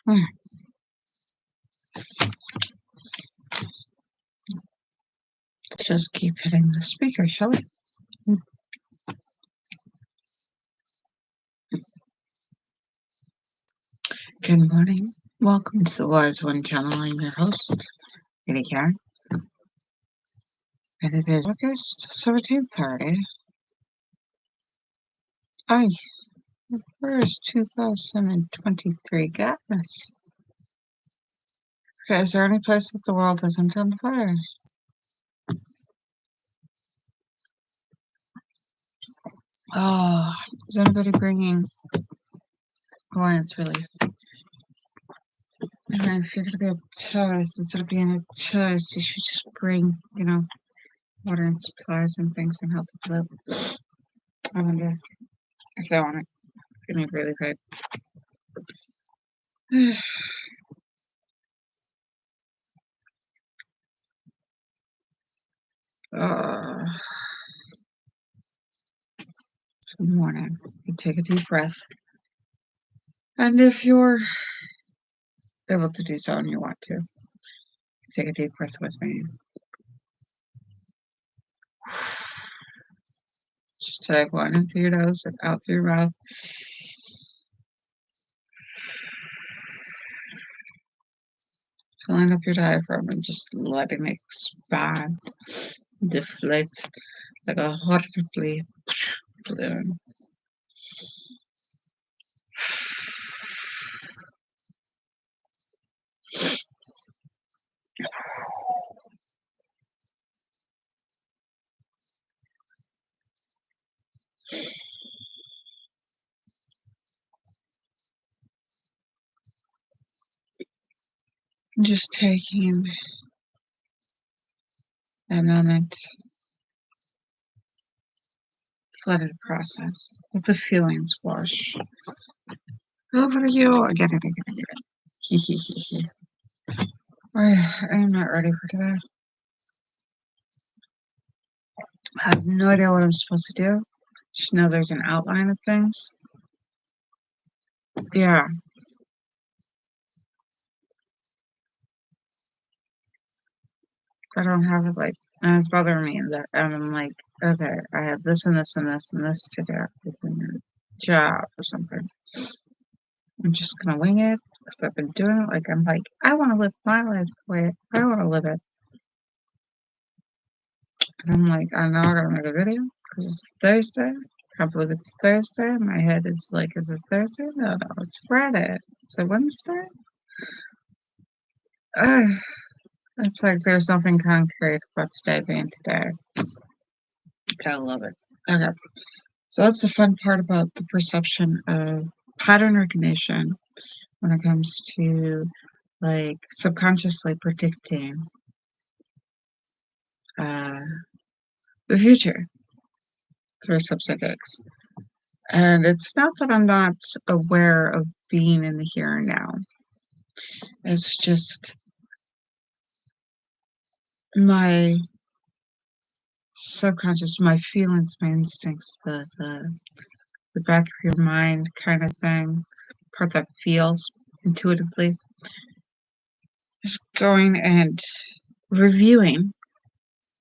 Hmm. Just keep hitting the speaker, shall we? Good morning. Welcome to the Wise One channel. I'm your host, Lady Caren. And it is August 1730. Aye, where is 2023 got us? Okay, is there any place that the world isn't on fire? Oh, is anybody bringing... Oh, it's really... If you're going to be a tourist, instead of being a tourist, you should just bring, water and supplies and things and help people out. I wonder if they want it. Give me really good. Good morning. You take a deep breath. And if you're able to do so and you want to, take a deep breath with me. Just take one in through your nose and out through your mouth. Filling up your diaphragm and just letting it expand, deflate like a hot balloon. Just taking a moment to let it process. Let the feelings wash over you. I get it. I am not ready for today. I have no idea what I'm supposed to do. Just know there's an outline of things. Yeah. I don't have it and it's bothering me and I'm like, okay, I have this and this and this and this to do within your job or something. I'm just gonna wing it because I've been doing it. I'm like, I want to live my life the way I want to live it. And I'm like, I know I gotta make a video because it's Thursday. I can't believe it's Thursday. My head is like, is it Thursday? No, it's Friday. It's a Wednesday. It's like there's nothing concrete about today being today. Gotta love it. Okay. So that's the fun part about the perception of pattern recognition when it comes to subconsciously predicting the future through subpsychics. And it's not that I'm not aware of being in the here and now. It's just my subconscious, my feelings, my instincts, the back of your mind kind of thing, part that feels intuitively, just going and reviewing,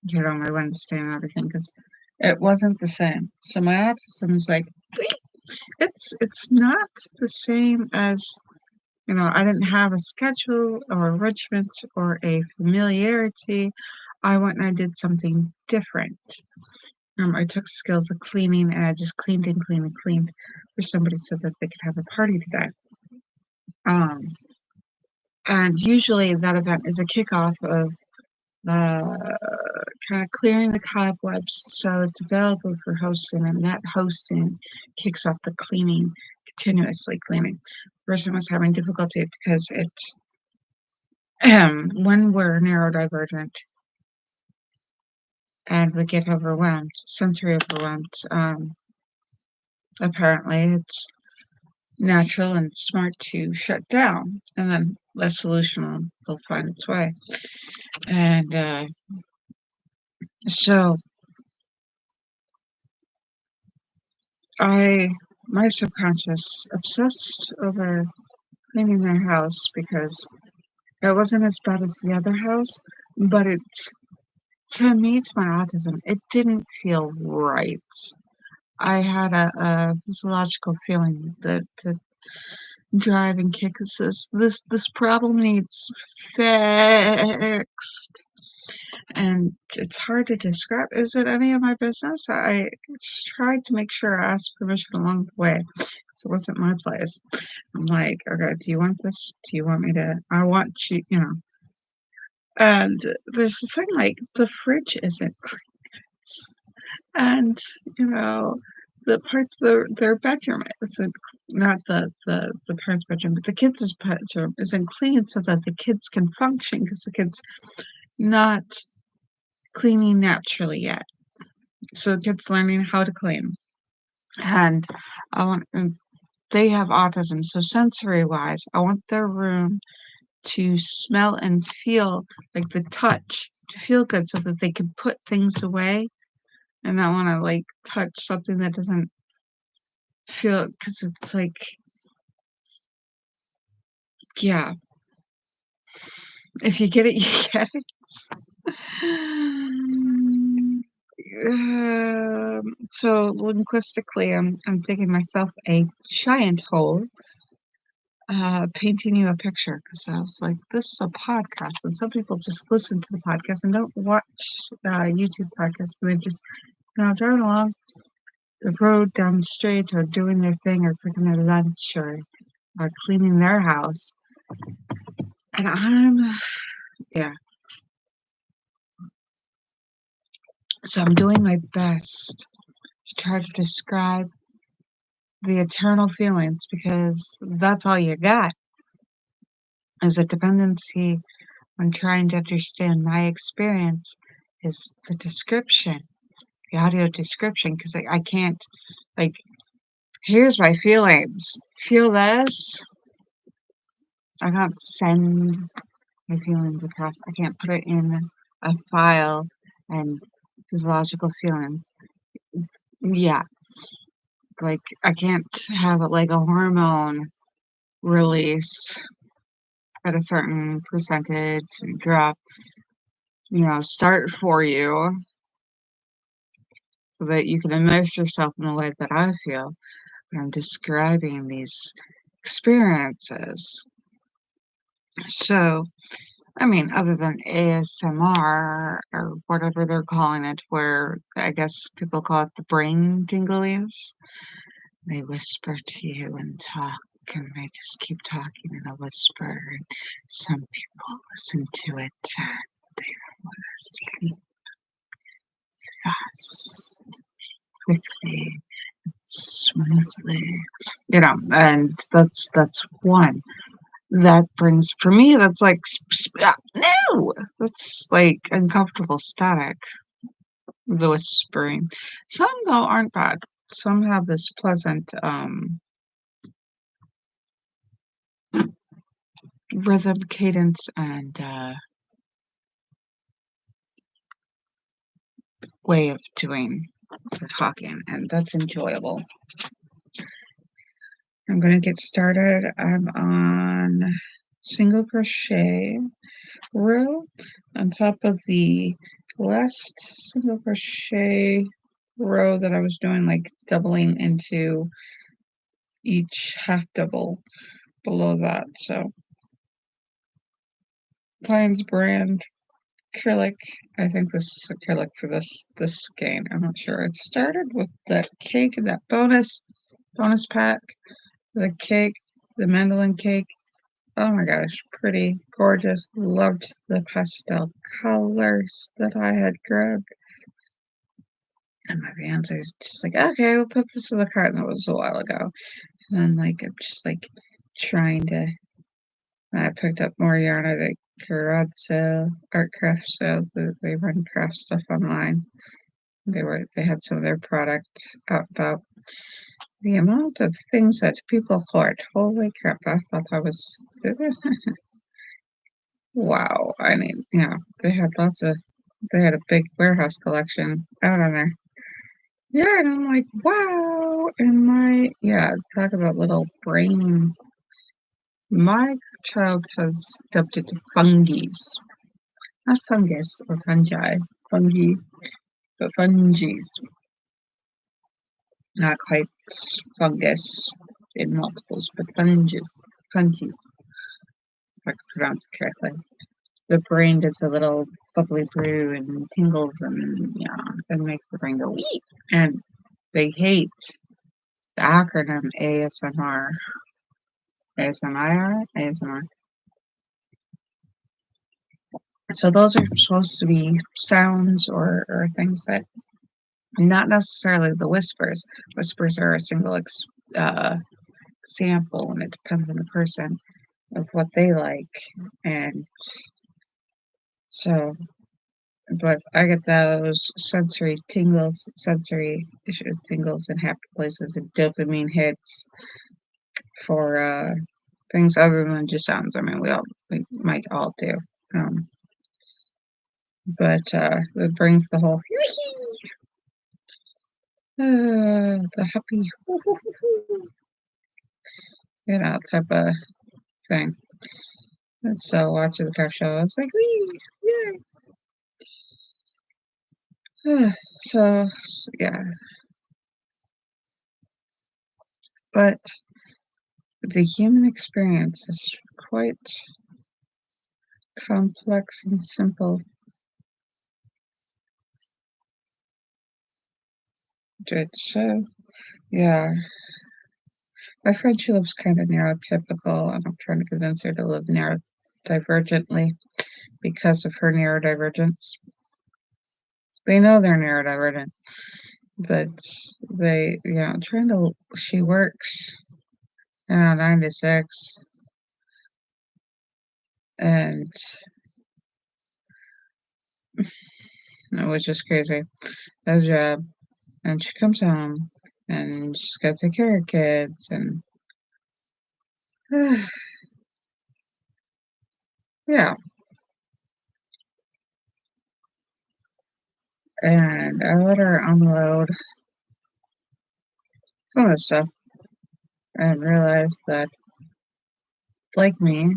my Wednesday and everything, because it wasn't the same. So my autism is like, it's not the same as, I didn't have a schedule or a regiment or a familiarity. I went and I did something different. I took skills of cleaning and I just cleaned and cleaned and cleaned for somebody so that they could have a party today. And usually that event is a kickoff of kind of clearing the cobwebs so it's available for hosting, and that hosting kicks off the cleaning, continuously cleaning. The person was having difficulty because when we're neurodivergent and we get overwhelmed, sensory overwhelmed, apparently it's natural and smart to shut down, and then the solution will find its way. And so my subconscious obsessed over cleaning their house because it wasn't as bad as the other house, but to me, to my autism, it didn't feel right. I had a physiological feeling that the driving kick is this problem needs fixed. And it's hard to describe. Is it any of my business? I tried to make sure I asked permission along the way. So it wasn't my place. I'm like, okay, do you want this? Do you want me to? I want you, you know. And there's the thing, like the fridge isn't and the parts of their bedroom isn't not the parents' bedroom, but the kids' bedroom isn't clean so that the kids can function because the kids not cleaning naturally yet. So the kids learning how to clean. And and they have autism, so sensory wise, I want their room to smell and feel like the touch to feel good so that they can put things away and not want to like touch something that doesn't feel because it's like, yeah, if you get it, you get it. So linguistically, I'm digging myself a giant hole, painting you a picture because I was like, this is a podcast, and some people just listen to the podcast and don't watch YouTube podcasts, and they just driving along the road down the street or doing their thing or cooking their lunch or cleaning their house, and yeah. So I'm doing my best to try to describe the eternal feelings because that's all you got is a dependency on trying to understand my experience is the description, the audio description, because I can't, like, here's my feelings. Feel this? I can't send my feelings across. I can't put it in a file and physiological feelings. Yeah, like I can't have it like a hormone release at a certain percentage and drop, start for you so that you can immerse yourself in the way that I feel when I'm describing these experiences. So, I mean, other than ASMR or whatever they're calling it, where I guess people call it the brain tinglies, they whisper to you and talk. And they just keep talking in a whisper, and some people listen to it and they want to sleep fast, quickly, smoothly, and that's one. That brings for me, that's like, no! That's like uncomfortable static, the whispering. Some, though, aren't bad. Some have this pleasant, rhythm, cadence, and, way of doing the talking, and that's enjoyable. I'm gonna get started. I'm on single crochet row on top of the last single crochet row that I was doing, like doubling into each half double below that. So Klein's brand acrylic. I think this is acrylic for this skein. I'm not sure. It started with that cake and that bonus pack, the cake, the mandolin cake. Oh my gosh, pretty, gorgeous. Loved the pastel colors that I had grabbed. And my fiance's just like, okay, we'll put this in the cart. And that was a while ago. And then, like, I'm just like trying to. I picked up more yarn at a garage sale, art craft sale. They run craft stuff online. They had some of their product out about the amount of things that people hoard. Holy crap! I thought I was wow. I mean, they had they had a big warehouse collection out on there. Yeah, and I'm like, wow. And talk about little brain My child has dubbed it fungies. Not fungus or fungi. Fungi, but fungies. Not quite fungus in multiples, but fungus. Fungies, if I could pronounce it correctly. The brain does a little bubbly brew and tingles and it makes the brain go wee. And they hate the acronym ASMR. ASMR. So those are supposed to be sounds or things that not necessarily the whispers. Whispers are a single example, and it depends on the person of what they like. And so, but I get those sensory tingles in happy places and dopamine hits for things other than just sounds. I mean, we might all do. Um, but it brings the whole the happy type of thing. And so watching the car show, I was like, wee, yay. So yeah, but the human experience is quite complex and simple. It's yeah. My friend, she lives kind of neurotypical, and I'm trying to convince her to live neurodivergently because of her neurodivergence. They know they're neurodivergent, but she works 9 to 6, and it was just crazy. Does a job, and she comes home, and she's got to take care of kids, and yeah, and I let her unload some of the stuff and realized that, like me,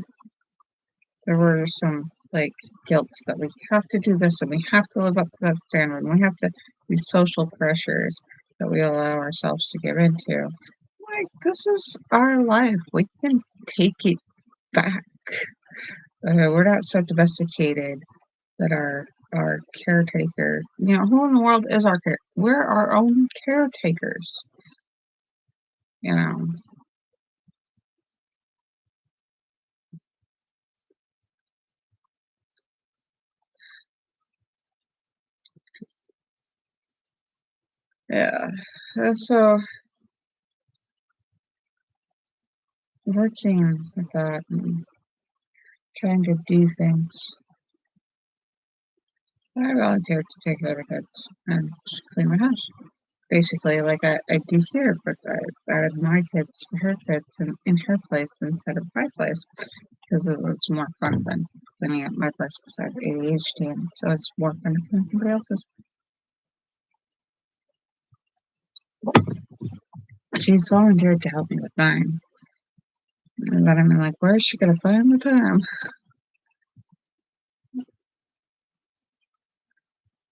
there were some like guilts that we have to do this and we have to live up to that standard and we have to these social pressures that we allow ourselves to give into. Like, this is our life. We can take it back. We're not so domesticated that our caretaker, who in the world is our care? We're our own caretakers, you know. Yeah. So working with that and trying to do things. I volunteered to take care of the kids and just clean my house. Basically, like I do here, but I added my kids to her kids in her place instead of my place because it was more fun than cleaning up my place because I have ADHD, and so it's more fun to clean somebody else's. She's volunteered to help me with mine, but I'm like, where is she gonna find the time?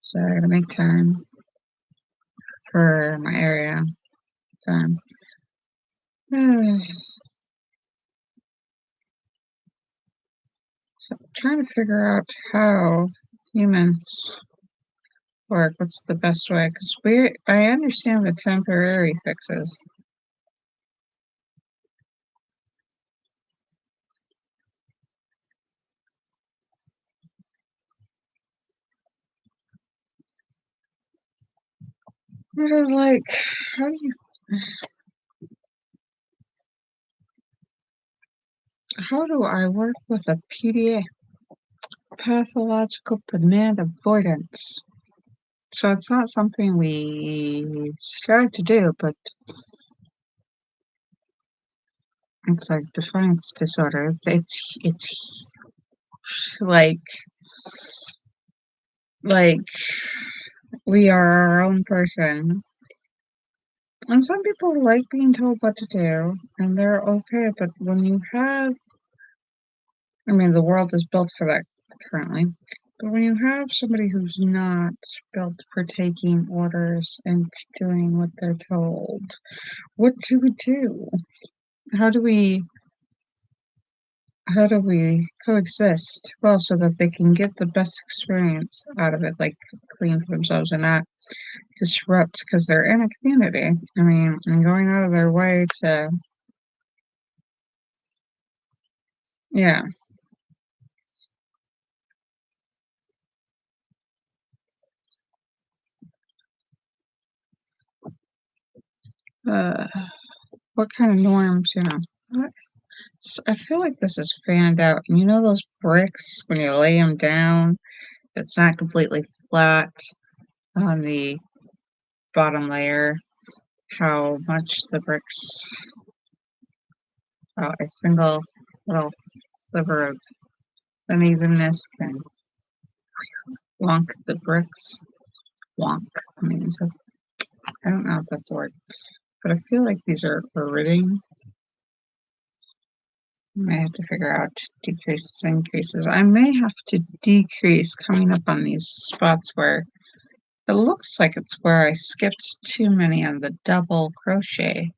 So I gotta make time for my area time. Trying to figure out how humans work. What's the best way? Because I understand the temporary fixes. Because, like, how do you, how do I work with a PDA? Pathological demand avoidance. So it's not something we strive to do, but it's like defiance disorder. It's like like we are our own person. And some people like being told what to do, and they're okay. But when you have I mean, the world is built for that currently. But when you have somebody who's not built for taking orders and doing what they're told, what do we do? How do we coexist well so that they can get the best experience out of it, like clean for themselves and not disrupt because they're in a community. I mean, and going out of their way to, yeah, uh, what kind of norms, What- I feel like this is fanned out. And you know those bricks when you lay them down, it's not completely flat on the bottom layer. How much the bricks, a single little sliver of unevenness can wonk the bricks. Wonk. I mean, I don't know if that's a word, but I feel like these are ridding. I may have to figure out decreases, increases. I may have to decrease coming up on these spots where it looks like it's where I skipped too many on the double crochet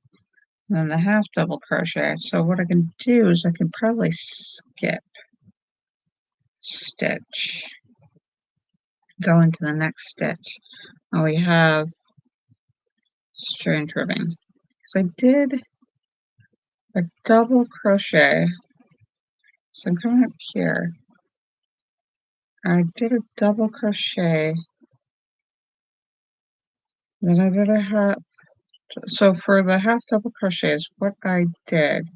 and then the half double crochet. So what I can do is I can probably skip stitch, go into the next stitch. And we have strand ribbing. So I did a double crochet. So I'm coming up here. I did a double crochet. Then I did a half. So for the half double crochets, what I did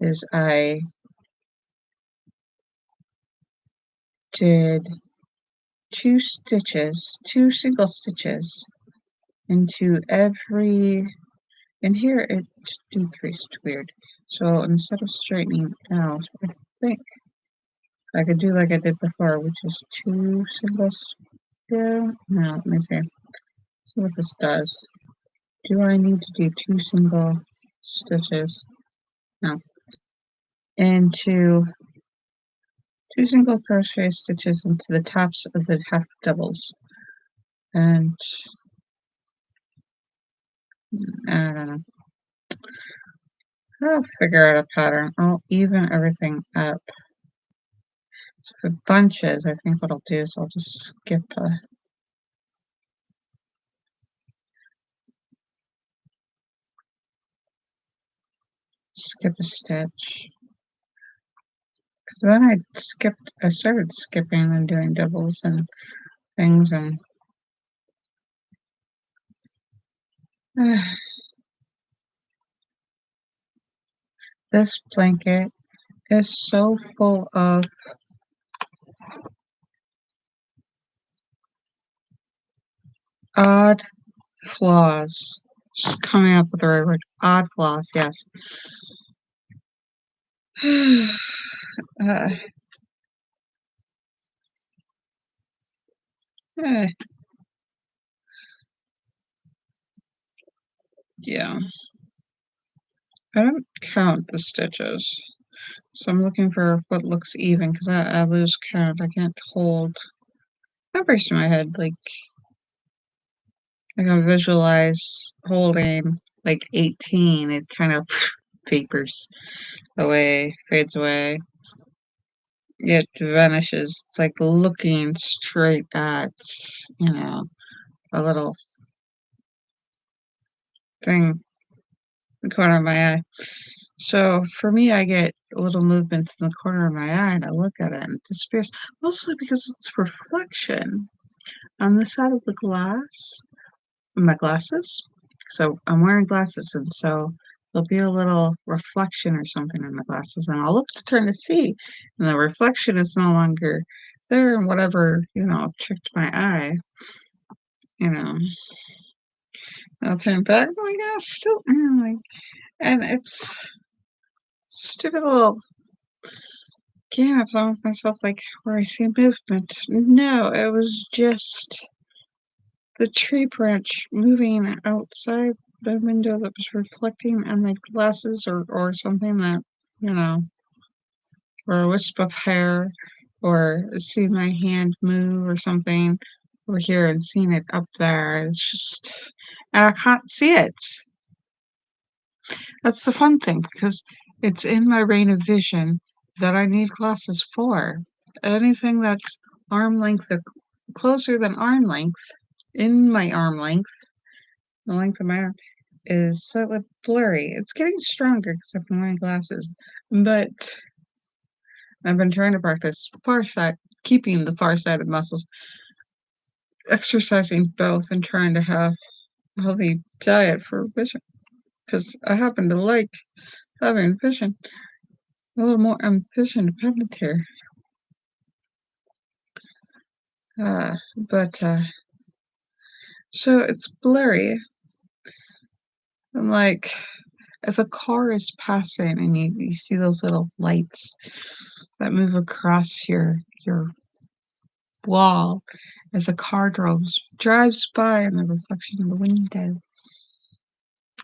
is I did two single stitches into every, and here it decreased weird. So instead of straightening out, I think I could do like I did before, which is two single, no, let me see what this does. Do I need to do two single stitches? No. Into two single crochet stitches into the tops of the half doubles. And I don't know. I'll figure out a pattern. I'll even everything up. So for bunches, I think what I'll do is I'll just skip a stitch. Because then I started skipping and doing doubles and things, and this blanket is so full of odd flaws. Just coming up with the right word. Odd flaws, yes. uh, eh, yeah. I don't count the stitches. So I'm looking for what looks even because I lose count. I can't hold numbers in my head. Like I can visualize holding like 18. It kind of vapors away, fades away. It vanishes. It's like looking straight at, a little thing in the corner of my eye. So for me, I get little movements in the corner of my eye and I look at it and it disappears, mostly because it's reflection on the side of the glass, my glasses. So I'm wearing glasses, and so there'll be a little reflection or something in my glasses, and I'll look to turn to see, and the reflection is no longer there, and whatever, tricked my eye, you know, I'll turn back, I'm like, yeah, still, and it's stupid little game I play with myself, like, where I see movement. No, it was just the tree branch moving outside the window that was reflecting on my glasses or something that, you know, or a wisp of hair, or see my hand move or something over here and seeing it up there. It's just, and I can't see it. That's the fun thing because it's in my range of vision that I need glasses for. Anything that's arm length or closer than arm length, in my arm length, the length of my arm, is slightly blurry. It's getting stronger because I've been wearing glasses, but I've been trying to practice keeping the far-sided muscles, exercising both, and trying to have a healthy diet for vision. Because I happen to like having vision. A little more, I'm vision dependent here. But so it's blurry. And like, if a car is passing and you see those little lights that move across your wall as a car drives by in the reflection of the window.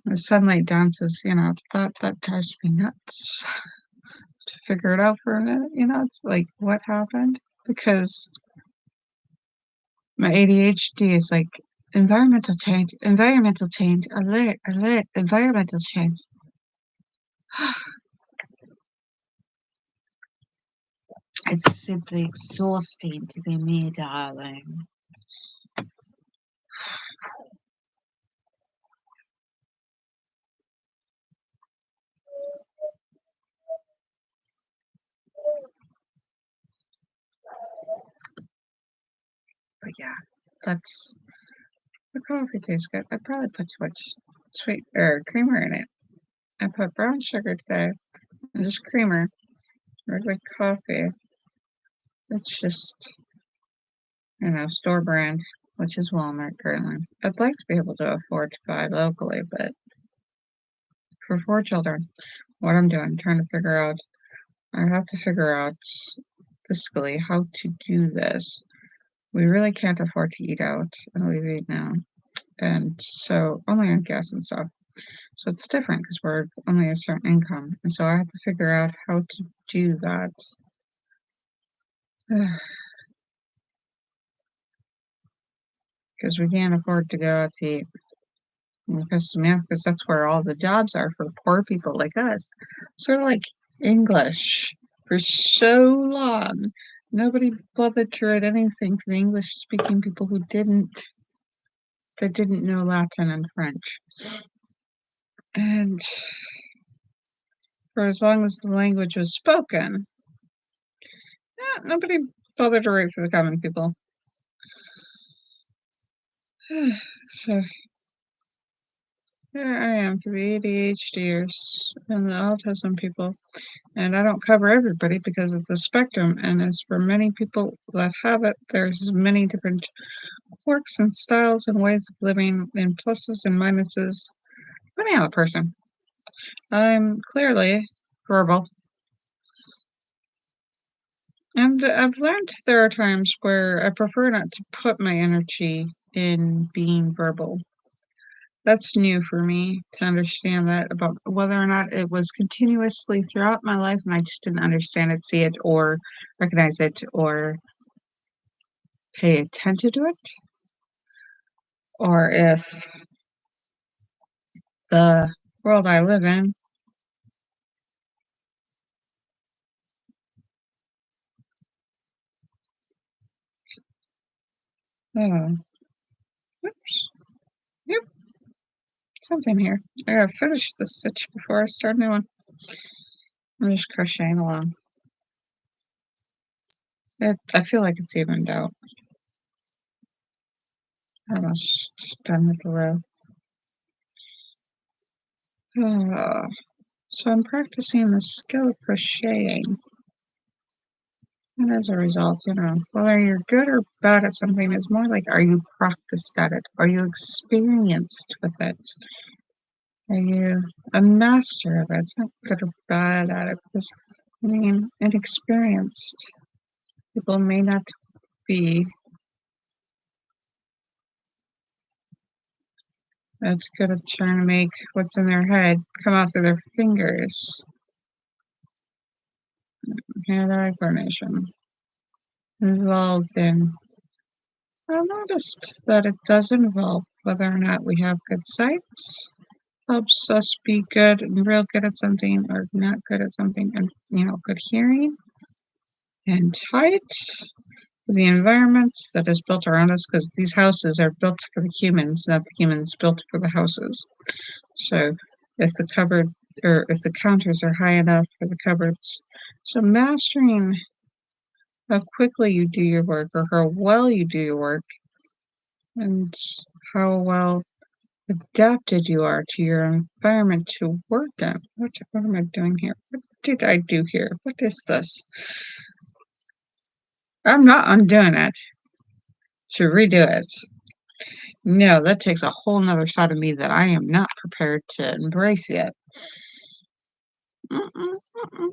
The sunlight dances, that drives me nuts. To figure it out for a minute, it's like, what happened? Because my ADHD is like, environmental change, alert, alert, environmental change. It's simply exhausting to be me, darling. But yeah, that's the coffee tastes good. I probably put too much sweet or creamer in it. I put brown sugar today and just creamer, regular coffee. It's just, store brand, which is Walmart currently. I'd like to be able to afford to buy locally, but for 4 children, what I'm doing, trying to figure out, I have to figure out fiscally how to do this. We really can't afford to eat out, and we eat now. And so only on gas and stuff. So it's different because we're only a certain income. And so I have to figure out how to do that. Because we can't afford to go out to eat. And it pisses me off because that's where all the jobs are for poor people like us. Sort of like English. For so long, nobody bothered to write anything for the English-speaking people that didn't know Latin and French. And for as long as the language was spoken, nobody bothered to write for the common people. So here I am for the ADHDers and the autism people, and I don't cover everybody because of the spectrum, and as for many people that have it, there's many different quirks and styles and ways of living, and pluses and minuses, depending on the person. I'm clearly verbal, and I've learned there are times where I prefer not to put my energy in being verbal. That's new for me to understand that, about whether or not it was continuously throughout my life and I just didn't understand it, see it, or recognize it, or pay attention to it, or if the world I live in oh, oops, yep, something here. I gotta finish this stitch before I start a new one. I'm just crocheting along. I feel like it's evened out. Almost done with the row. So I'm practicing the skill of crocheting. And as a result, whether you're good or bad at something, it's more like, are you practiced at it? Are you experienced with it? Are you a master of it? It's not good or bad at it because, inexperienced people may not be as good at trying to make what's in their head come out through their fingers. hand-eye coordination involved in. I noticed that it does involve whether or not we have good sights, helps us be good and real good at something or not good at something, and good hearing and height, the environment that is built around us, because these houses are built for the humans, not the humans built for the houses. So if the cupboard or if the counters are high enough for the cupboards, so mastering how quickly you do your work or how well you do your work and how well adapted you are to your environment to work in. What am I doing here? What did I do here? What is this? I'm not undoing it to redo it. No, that takes a whole nother side of me that I am not prepared to embrace yet. Mm-mm, mm-mm.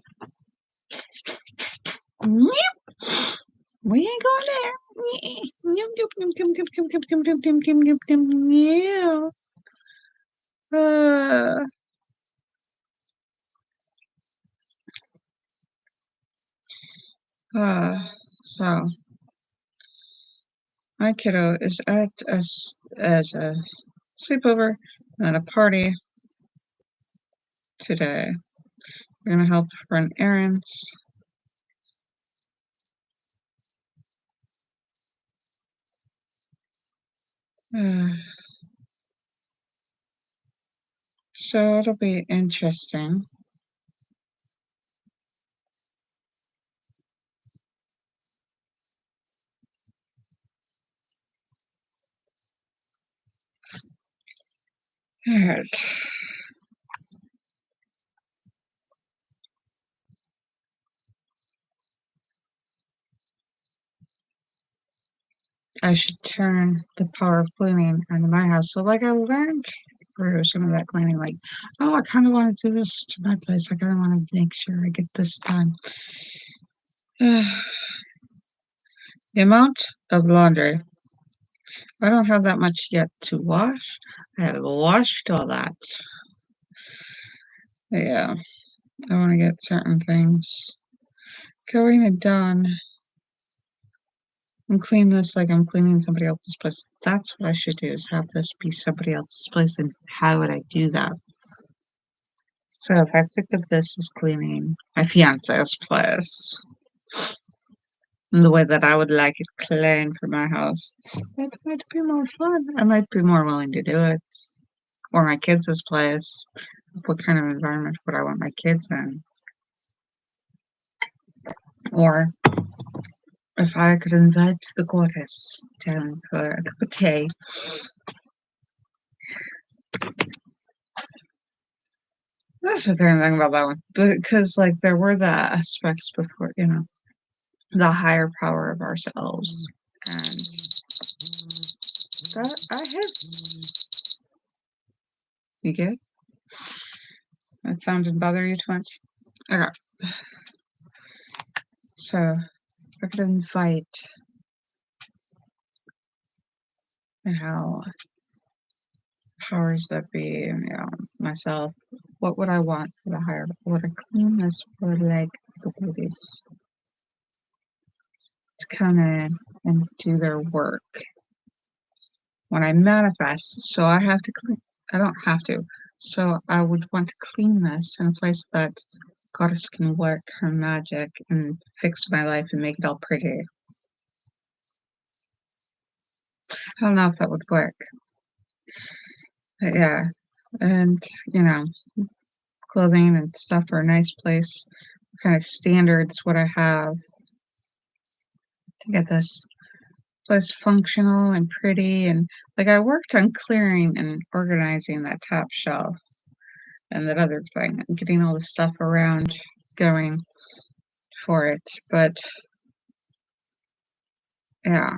We ain't going there. Yeah. So my kiddo is at as a sleepover and a party today. We're gonna help run errands. So it'll be interesting. Alright. I should turn the power of cleaning onto my house. So like I learned through some of that cleaning, like, oh, I kind of want to do this to my place. I kind of want to make sure I get this done. The amount of laundry. I don't have that much yet to wash. I have washed all that. Yeah, I want to get certain things going and done and clean this like I'm cleaning somebody else's place. That's what I should do, is have this be somebody else's place. And how would I do that? So if I think of this as cleaning my fiance's place in the way that I would like it clean for my house, that might be more fun. I might be more willing to do it. Or my kids' place. What kind of environment would I want my kids in? Or if I could invite the goddess down for a cup of tea. That's the kind of thing about that one. Because, like, there were the aspects before, the higher power of ourselves. And that, I have. You good? That sound didn't bother you too much? Okay. So, I could invite how powers that be, myself. What would I want for the higher? Would I clean this for like the goodies to come in and do their work when I manifest? So I have to clean. I don't have to. So I would want to clean this in a place that goddess can work her magic and fix my life and make it all pretty. I don't know if that would work. But yeah, and clothing and stuff for a nice place. What kind of standards would I have to get this place functional and pretty? And like I worked on clearing and organizing that top shelf and that other thing and getting all the stuff around going for it. But yeah,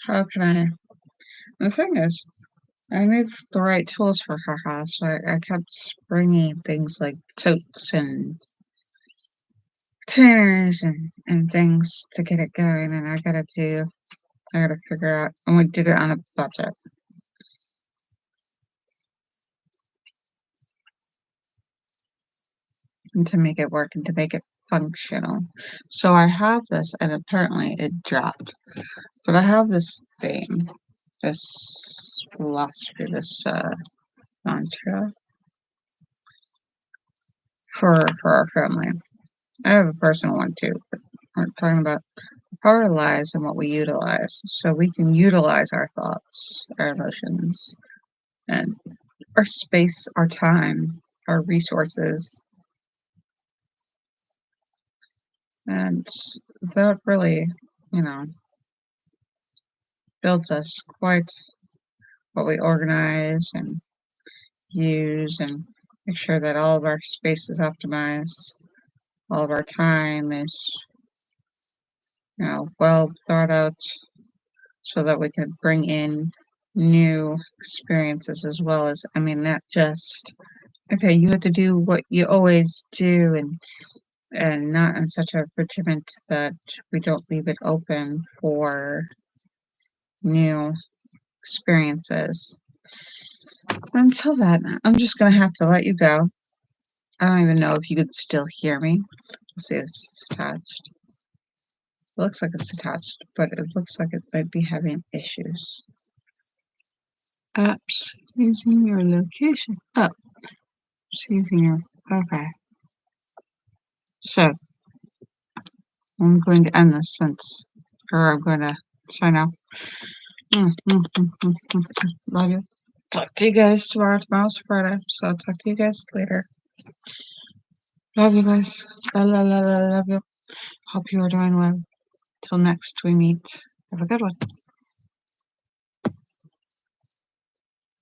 how can I? The thing is, I need the right tools for her house. I kept bringing things like totes and tuners and things to get it going, and I gotta figure out, and we did it on a budget. And to make it work and to make it functional. So I have this, and apparently it dropped. But I have this thing, this philosophy, this mantra for our family. I have a personal one too, but we're talking about the power lies in what we utilize. So we can utilize our thoughts, our emotions, and our space, our time, our resources, and that really, you know, builds us quite what we organize and use and make sure that all of our space is optimized, all of our time is, well thought out so that we can bring in new experiences as well as, not just, okay, you have to do what you always do and not in such a regiment that we don't leave it open for new experiences. Until then, I'm just gonna have to let you go. I don't even know if you could still hear me. Let's see if it's attached. It looks like it's attached, but it looks like it might be having issues. Apps using your location. Oh, it's using your. Okay. So, I'm going to end this or I'm going to sign off. Love you. Talk to you guys tomorrow. Tomorrow's Friday, so I'll talk to you guys later. Love you guys. Love you. Hope you are doing well. Till next we meet. Have a good one.